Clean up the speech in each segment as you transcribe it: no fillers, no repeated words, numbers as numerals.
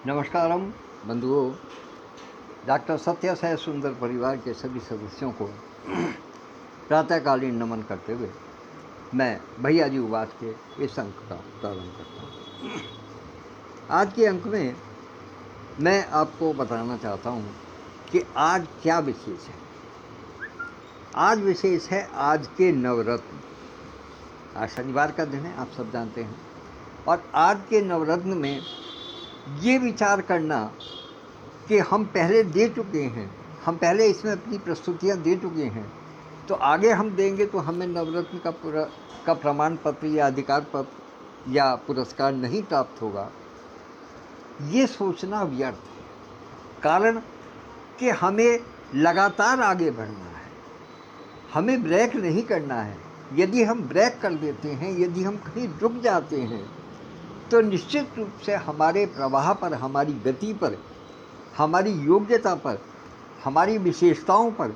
नमस्कारम बंधुओं। डॉक्टर सत्य साई सुंदर परिवार के सभी सदस्यों को प्रातःकालीन नमन करते हुए मैं भैया जी उवाच के इस अंक का प्रारंभ करता हूँ। आज के अंक में मैं आपको बताना चाहता हूँ कि आज क्या विशेष है। आज विशेष है आज के नवरत्न। आज शनिवार का दिन है, आप सब जानते हैं। और आज के नवरत्न में ये विचार करना कि हम पहले दे चुके हैं, हम पहले इसमें अपनी प्रस्तुतियाँ दे चुके हैं, तो आगे हम देंगे तो हमें नवरत्न का प्रमाण पत्र या अधिकार पत्र या पुरस्कार नहीं प्राप्त होगा, ये सोचना व्यर्थ है। कारण कि हमें लगातार आगे बढ़ना है, हमें ब्रेक नहीं करना है। यदि हम ब्रेक कर देते हैं, यदि हम कहीं रुक जाते हैं, तो निश्चित रूप से हमारे प्रवाह पर, हमारी गति पर, हमारी योग्यता पर, हमारी विशेषताओं पर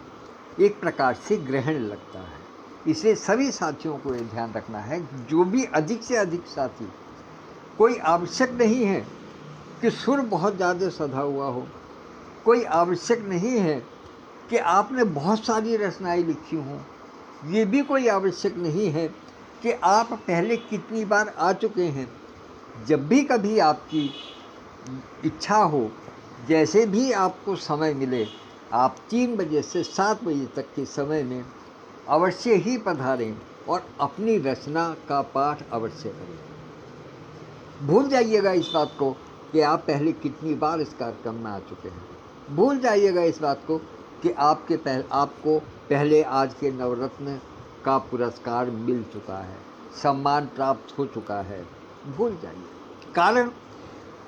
एक प्रकार से ग्रहण लगता है। इसलिए सभी साथियों को ये ध्यान रखना है, जो भी अधिक से अधिक साथी, कोई आवश्यक नहीं है कि सुर बहुत ज़्यादा सधा हुआ हो, कोई आवश्यक नहीं है कि आपने बहुत सारी रचनाएं लिखी हों, ये भी कोई आवश्यक नहीं है कि आप पहले कितनी बार आ चुके हैं। जब भी कभी आपकी इच्छा हो, जैसे भी आपको समय मिले, आप 3 बजे से 7 बजे तक के समय में अवश्य ही पधारें और अपनी रचना का पाठ अवश्य करें। भूल जाइएगा इस बात को कि आप पहले कितनी बार इस कार्यक्रम में आ चुके हैं। भूल जाइएगा इस बात को कि आपको पहले आज के नवरत्न का पुरस्कार मिल चुका है, सम्मान प्राप्त हो चुका है। भूल जाइए। कारण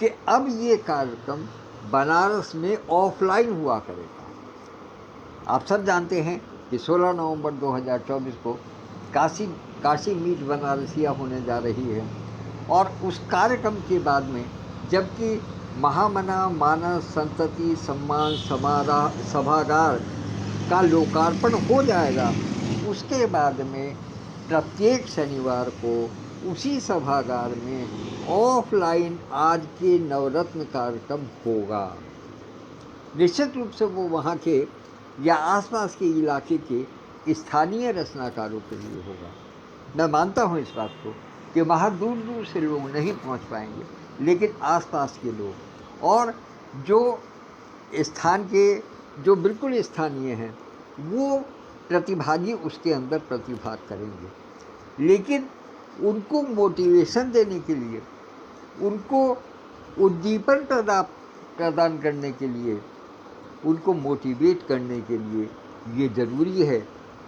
कि अब ये कार्यक्रम बनारस में ऑफलाइन हुआ करेगा। आप सब जानते हैं कि 16 नवंबर 2024 को काशी मीट बनारसिया होने जा रही है। और उस कार्यक्रम के बाद में जबकि महामना मानस संतति सम्मान सभागार का लोकार्पण हो जाएगा, उसके बाद में प्रत्येक शनिवार को उसी सभागार में ऑफलाइन आज के नवरत्न कार्यक्रम होगा। निश्चित रूप से वो वहाँ के या आसपास के इलाके के स्थानीय रचनाकारों के लिए होगा। मैं मानता हूँ इस बात को कि वहाँ दूर दूर से लोग नहीं पहुँच पाएंगे, लेकिन आसपास के लोग और जो स्थान के जो बिल्कुल स्थानीय हैं, वो प्रतिभागी उसके अंदर प्रतिभाग करेंगे। लेकिन उनको मोटिवेशन देने के लिए, उनको उद्दीपन प्रदान करने के लिए, उनको मोटिवेट करने के लिए ये ज़रूरी है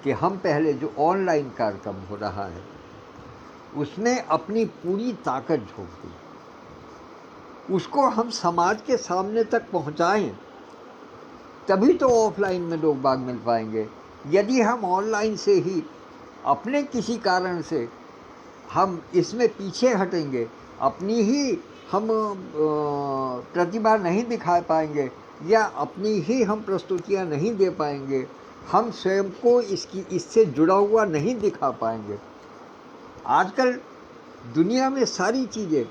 कि हम पहले जो ऑनलाइन कार्यक्रम हो रहा है उसमें अपनी पूरी ताकत झोंक दें, उसको हम समाज के सामने तक पहुंचाएं, तभी तो ऑफलाइन में लोग बाग मिल पाएंगे। यदि हम ऑनलाइन से ही अपने किसी कारण से हम इसमें पीछे हटेंगे, अपनी ही हम प्रतिभा नहीं दिखा पाएंगे या अपनी ही हम प्रस्तुतियां नहीं दे पाएंगे, हम स्वयं को इससे जुड़ा हुआ नहीं दिखा पाएंगे। आजकल दुनिया में सारी चीज़ें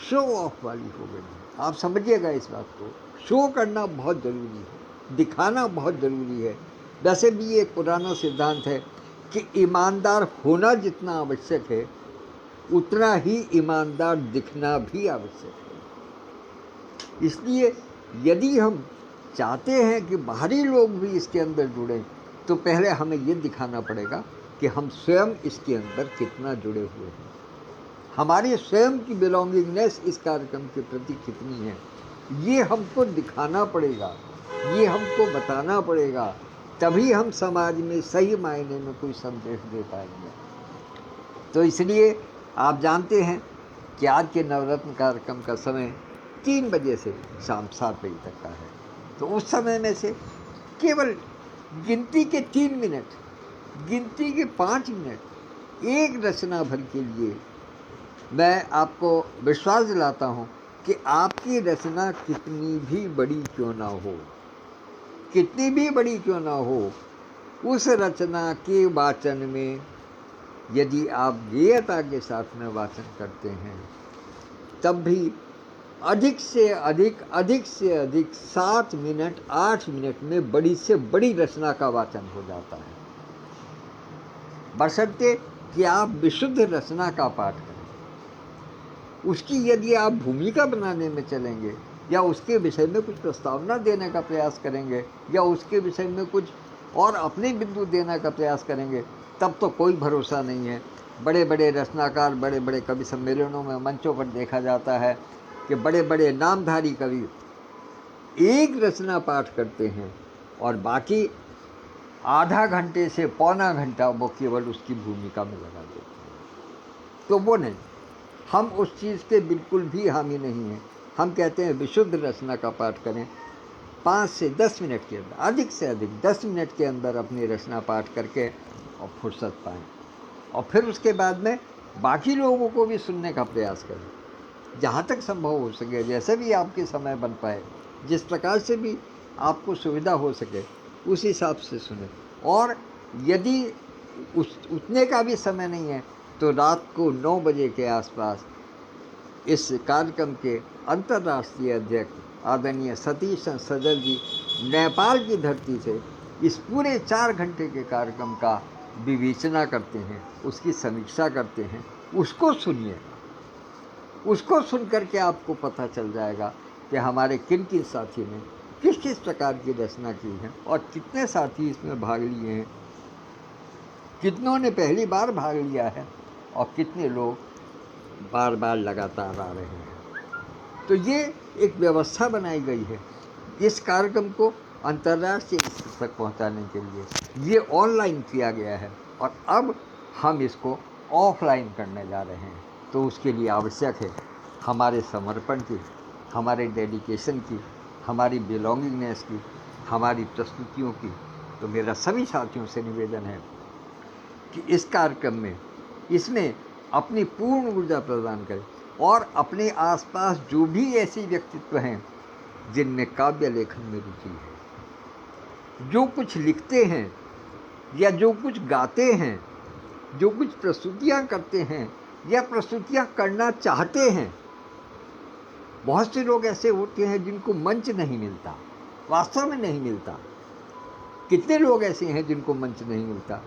शो ऑफ वाली हो गई हैं। आप समझिएगा इस बात को। शो करना बहुत ज़रूरी है, दिखाना बहुत ज़रूरी है। वैसे भी एक पुराना सिद्धांत है कि ईमानदार होना जितना आवश्यक है, उतना ही ईमानदार दिखना भी आवश्यक है। इसलिए यदि हम चाहते हैं कि बाहरी लोग भी इसके अंदर जुड़ें, तो पहले हमें ये दिखाना पड़ेगा कि हम स्वयं इसके अंदर कितना जुड़े हुए हैं, हमारी स्वयं की बिलोंगिंगनेस इस कार्यक्रम के प्रति कितनी है, ये हमको दिखाना पड़ेगा, ये हमको बताना पड़ेगा। तभी हम समाज में सही मायने में कोई संदेश दे पाएंगे। तो इसलिए आप जानते हैं कि आज के नवरत्न कार्यक्रम का समय 3 बजे से शाम 7 बजे तक का है। तो उस समय में से केवल गिनती के 3 मिनट, गिनती के 5 मिनट एक रचना भर के लिए मैं आपको विश्वास दिलाता हूँ कि आपकी रचना कितनी भी बड़ी क्यों ना हो, कितनी भी बड़ी क्यों ना हो, उस रचना के वाचन में यदि आप गेयता के साथ में वाचन करते हैं, तब भी अधिक से अधिक 7 मिनट 8 मिनट में बड़ी से बड़ी रचना का वाचन हो जाता है, बशर्ते कि आप विशुद्ध रचना का पाठ करें। उसकी यदि आप भूमिका बनाने में चलेंगे या उसके विषय में कुछ प्रस्तावना देने का प्रयास करेंगे या उसके विषय में कुछ और अपने बिंदु देने का प्रयास करेंगे, तब तो कोई भरोसा नहीं है। बड़े बड़े रचनाकार, बड़े बड़े कवि सम्मेलनों में, मंचों पर देखा जाता है कि बड़े बड़े नामधारी कवि एक रचना पाठ करते हैं और बाकी आधा घंटे से पौना घंटा वो केवल उसकी भूमिका में लगा देते हैं। तो वो नहीं, हम उस चीज़ के बिल्कुल भी हामी नहीं हैं। हम कहते हैं विशुद्ध रचना का पाठ करें, 5 से 10 मिनट के अंदर, अधिक से अधिक 10 मिनट के अंदर अपनी रचना पाठ करके और फुर्सत पाएँ, और फिर उसके बाद में बाकी लोगों को भी सुनने का प्रयास करें, जहाँ तक संभव हो सके, जैसे भी आपके समय बन पाए, जिस प्रकार से भी आपको सुविधा हो सके, उस हिसाब से सुने। और यदि उतने का भी समय नहीं है तो रात को 9 बजे के आसपास इस कार्यक्रम के अंतर्राष्ट्रीय अध्यक्ष आदरणीय सतीश सजल जी नेपाल की धरती से इस पूरे 4 घंटे के कार्यक्रम का विवेचना करते हैं, उसकी समीक्षा करते हैं। उसको सुनिए, उसको सुन करके आपको पता चल जाएगा कि हमारे किन किन साथी ने किस किस प्रकार की रचना की है और कितने साथी इसमें भाग लिए हैं, कितनों ने पहली बार भाग लिया है और कितने लोग बार बार लगातार आ रहे हैं। तो ये एक व्यवस्था बनाई गई है इस कार्यक्रम को अंतर्राष्ट्रीय स्तर तक पहुंचाने के लिए। ये ऑनलाइन किया गया है और अब हम इसको ऑफलाइन करने जा रहे हैं। तो उसके लिए आवश्यक है हमारे समर्पण की, हमारे डेडिकेशन की, हमारी बिलोंगिंगनेस की, हमारी प्रस्तुतियों की। तो मेरा सभी साथियों से निवेदन है कि इस कार्यक्रम में, इसमें अपनी पूर्ण ऊर्जा प्रदान करें और अपने आसपास जो भी ऐसे व्यक्तित्व हैं जिनमें काव्य लेखन में रुचि है, जो कुछ लिखते हैं या जो कुछ गाते हैं, जो कुछ प्रस्तुतियाँ करते हैं या प्रस्तुतियाँ करना चाहते हैं। बहुत से लोग ऐसे होते हैं जिनको मंच नहीं मिलता, वास्तव में नहीं मिलता। कितने लोग ऐसे हैं जिनको मंच नहीं मिलता,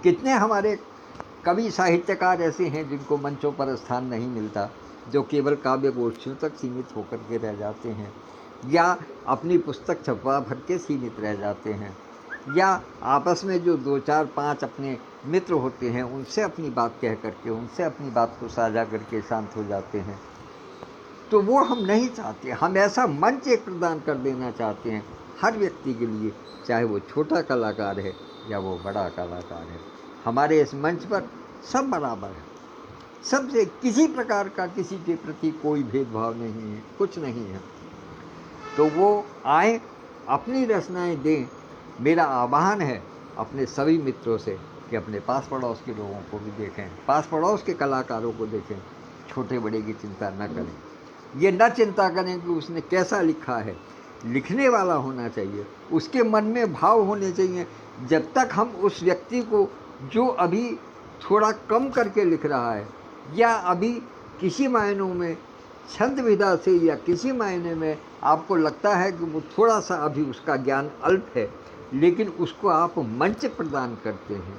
कितने हमारे कवि साहित्यकार ऐसे हैं जिनको मंचों पर स्थान नहीं मिलता, जो केवल काव्य गोष्ठियों तक सीमित होकर के रह जाते हैं या अपनी पुस्तक छपवा भर के सीमित रह जाते हैं, या आपस में जो 2, 4, 5 अपने मित्र होते हैं उनसे अपनी बात कह करके, उनसे अपनी बात को साझा करके शांत हो जाते हैं। तो वो हम नहीं चाहते। हम ऐसा मंच एक प्रदान कर देना चाहते हैं हर व्यक्ति के लिए, चाहे वो छोटा कलाकार है या वो बड़ा कलाकार है। हमारे इस मंच पर सब बराबर है, सबसे किसी प्रकार का किसी के प्रति कोई भेदभाव नहीं है, कुछ नहीं है। तो वो आए, अपनी रचनाएं दें। मेरा आह्वान है अपने सभी मित्रों से कि अपने पास पड़ोस के लोगों को भी देखें, पास पड़ोस के कलाकारों को देखें, छोटे बड़े की चिंता न करें। ये न चिंता करें कि उसने कैसा लिखा है, लिखने वाला होना चाहिए, उसके मन में भाव होने चाहिए। जब तक हम उस व्यक्ति को जो अभी थोड़ा कम करके लिख रहा है या अभी किसी मायनों में छंद विधा से या किसी मायने में आपको लगता है कि वो थोड़ा सा अभी उसका ज्ञान अल्प है, लेकिन उसको आप मंच प्रदान करते हैं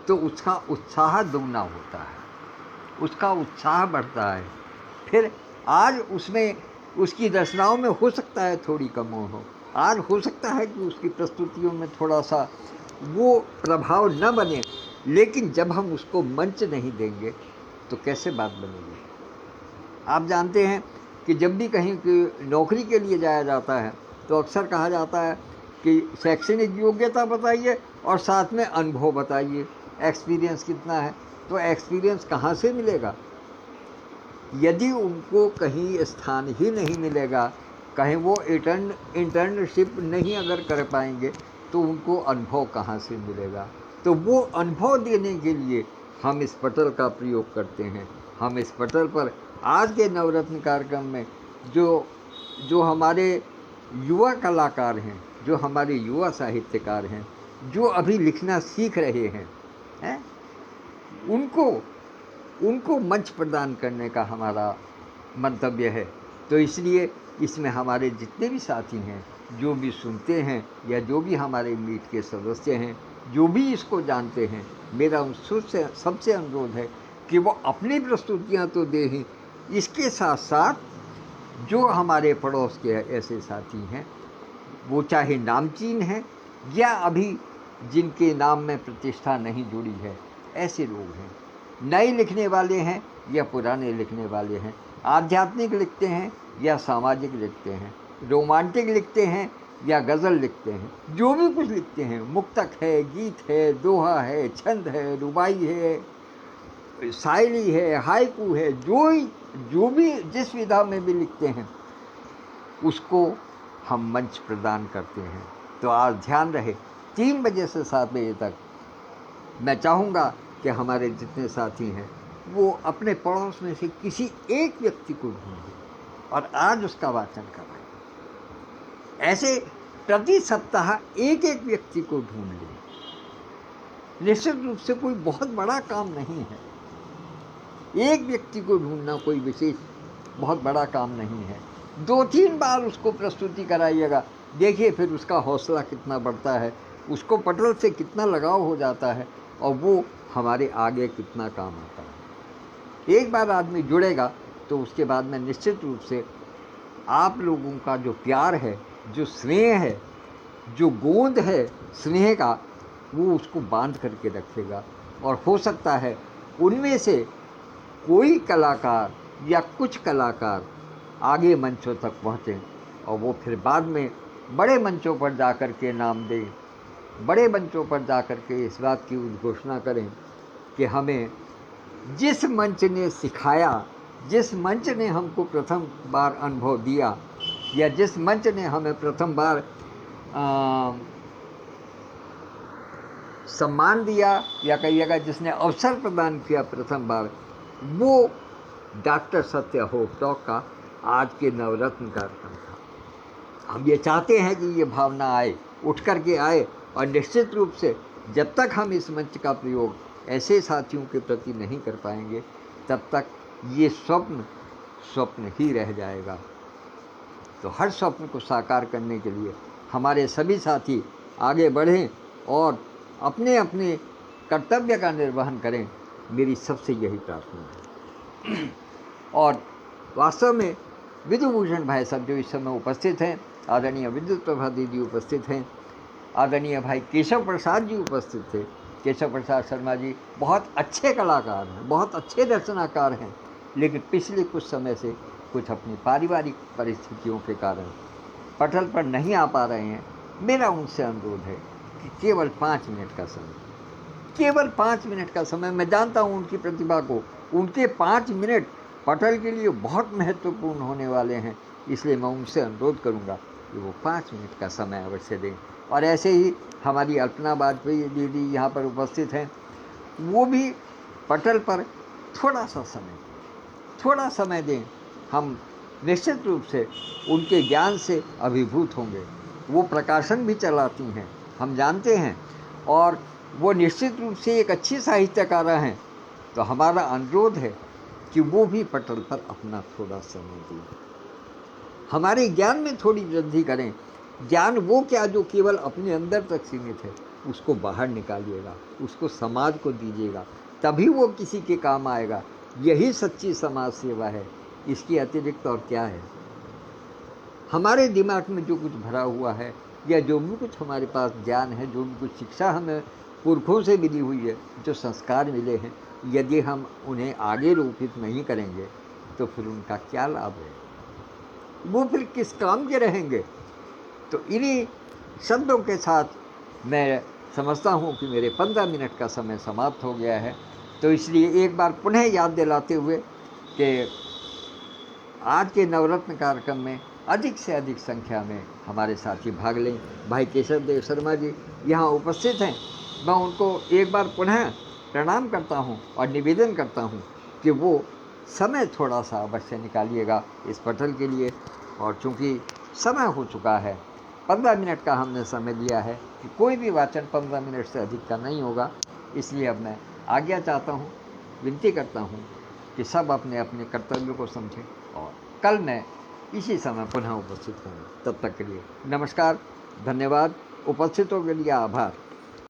तो उसका उत्साह दुगना होता है, उसका उत्साह बढ़ता है। फिर आज उसमें उसकी रचनाओं में हो सकता है थोड़ी कमी हो, आज हो सकता है कि उसकी प्रस्तुतियों में थोड़ा सा वो प्रभाव न बने, लेकिन जब हम उसको मंच नहीं देंगे तो कैसे बात बनेगी। आप जानते हैं कि जब भी कहीं की नौकरी के लिए जाया जाता है तो अक्सर कहा जाता है कि शैक्षणिक योग्यता बताइए और साथ में अनुभव बताइए, एक्सपीरियंस कितना है। तो एक्सपीरियंस कहाँ से मिलेगा यदि उनको कहीं स्थान ही नहीं मिलेगा, कहीं वो इंटर्नशिप नहीं अगर कर पाएंगे तो उनको अनुभव कहाँ से मिलेगा। तो वो अनुभव देने के लिए हम इस पटल का प्रयोग करते हैं। हम इस पटल पर आज के नवरत्न कार्यक्रम में जो हमारे युवा कलाकार हैं, जो हमारे युवा साहित्यकार हैं, जो अभी लिखना सीख रहे हैं, उनको मंच प्रदान करने का हमारा मंतव्य है। तो इसलिए इसमें हमारे जितने भी साथी हैं, जो भी सुनते हैं या जो भी हमारे मीट के सदस्य हैं, जो भी इसको जानते हैं, मेरा उन सबसे अनुरोध है कि वो अपनी प्रस्तुतियाँ तो दे ही, इसके साथ साथ जो हमारे पड़ोस के ऐसे साथी हैं, वो चाहे नामचीन हैं या अभी जिनके नाम में प्रतिष्ठा नहीं जुड़ी है, ऐसे लोग हैं, नए लिखने वाले हैं या पुराने लिखने वाले हैं, आध्यात्मिक लिखते हैं या सामाजिक लिखते हैं, रोमांटिक लिखते हैं या गज़ल लिखते हैं, जो भी कुछ लिखते हैं, मुक्तक है, गीत है, दोहा है, छंद है, रुबाई है, शायरी है, हाइकू है, जो भी जिस विधा में भी लिखते हैं, उसको हम मंच प्रदान करते हैं। तो आज ध्यान रहे, 3 बजे से 7 बजे तक मैं चाहूँगा कि हमारे जितने साथी हैं वो अपने पड़ोस में से किसी एक व्यक्ति को ढूंढें और आज उसका वाचन करवाएं। ऐसे प्रति सप्ताह एक एक व्यक्ति को ढूंढ लें। निश्चित रूप से कोई बहुत बड़ा काम नहीं है, एक व्यक्ति को ढूंढना कोई विशेष बहुत बड़ा काम नहीं है। 2-3 बार उसको प्रस्तुति कराइएगा, देखिए फिर उसका हौसला कितना बढ़ता है, उसको पटल से कितना लगाव हो जाता है और वो हमारे आगे कितना काम आता है। एक बार आदमी जुड़ेगा तो उसके बाद में निश्चित रूप से आप लोगों का जो प्यार है, जो स्नेह है, जो गोंद है स्नेह का, वो उसको बांध करके रखेगा और हो सकता है उनमें से कोई कलाकार या कुछ कलाकार आगे मंचों तक पहुँचें और वो फिर बाद में बड़े मंचों पर जा कर के नाम दें, बड़े मंचों पर जा कर के इस बात की उद्घोषणा करें कि हमें जिस मंच ने सिखाया, जिस मंच ने हमको प्रथम बार अनुभव दिया या जिस मंच ने हमें प्रथम बार सम्मान दिया या कहिएगा जिसने अवसर प्रदान किया प्रथम बार, वो डॉक्टर सत्य होपटॉक का आज के नवरत्न कार्यक्रम था। हम ये चाहते हैं कि ये भावना आए, उठ कर के आए और निश्चित रूप से जब तक हम इस मंच का प्रयोग ऐसे साथियों के प्रति नहीं कर पाएंगे, तब तक ये स्वप्न ही रह जाएगा। तो हर स्वप्न को साकार करने के लिए हमारे सभी साथी आगे बढ़ें और अपने अपने कर्तव्य का निर्वहन करें, मेरी सबसे यही प्रार्थना है। और वास्तव में विधुभूषण भाई साहब जो इस समय उपस्थित हैं, आदरणीय विद्युत प्रभा दीदी उपस्थित हैं, आदरणीय भाई केशव प्रसाद जी उपस्थित थे। केशव प्रसाद शर्मा जी बहुत अच्छे कलाकार हैं, बहुत अच्छे रचनाकार हैं, लेकिन पिछले कुछ समय से कुछ अपनी पारिवारिक परिस्थितियों के कारण पटल पर नहीं आ पा रहे हैं। मेरा उनसे अनुरोध है कि केवल 5 मिनट का समय, केवल 5 मिनट का समय, मैं जानता हूँ उनकी प्रतिभा को, उनके 5 मिनट पटल के लिए बहुत महत्वपूर्ण होने वाले हैं, इसलिए मैं उनसे अनुरोध करूँगा कि वो 5 मिनट का समय अवश्य दें। और ऐसे ही हमारी अल्पना वाजपेयी दीदी यहाँ पर उपस्थित हैं, वो भी पटल पर थोड़ा सा समय दें। हम निश्चित रूप से उनके ज्ञान से अभिभूत होंगे। वो प्रकाशन भी चलाती हैं, हम जानते हैं, और वो निश्चित रूप से एक अच्छी साहित्यकारा हैं। तो हमारा अनुरोध है कि वो भी पटल पर अपना थोड़ा समय दें, हमारे ज्ञान में थोड़ी वृद्धि करें। ज्ञान वो क्या जो केवल अपने अंदर तक सीमित है, उसको बाहर निकालिएगा, उसको समाज को दीजिएगा, तभी वो किसी के काम आएगा। यही सच्ची समाज सेवा है, इसकी अतिरिक्त और क्या है। हमारे दिमाग में जो कुछ भरा हुआ है या जो भी कुछ हमारे पास ज्ञान है, जो भी कुछ शिक्षा हमें पुरखों से मिली हुई है, जो संस्कार मिले हैं, यदि हम उन्हें आगे रोपित नहीं करेंगे तो फिर उनका क्या लाभ है, वो फिर किस काम के रहेंगे। तो इन्हीं शब्दों के साथ मैं समझता हूँ कि मेरे 15 मिनट का समय समाप्त हो गया है। तो इसलिए एक बार पुनः याद दिलाते हुए कि आज के नवरत्न कार्यक्रम में अधिक से अधिक संख्या में हमारे साथी भाग लें। भाई केशव देव शर्मा जी यहाँ उपस्थित हैं, मैं उनको एक बार पुनः प्रणाम करता हूँ और निवेदन करता हूँ कि वो समय थोड़ा सा अवश्य निकालिएगा इस पटल के लिए। और चूँकि समय हो चुका है, 15 मिनट का हमने समय लिया है कि कोई भी वाचन 15 मिनट से अधिक का नहीं होगा, इसलिए अब मैं आज्ञा चाहता हूँ, विनती करता हूँ कि सब अपने अपने कर्तव्यों को समझें और कल मैं इसी समय पुनः उपस्थित हूँ। तब तक के लिए नमस्कार, धन्यवाद, उपस्थितों के लिए आभार।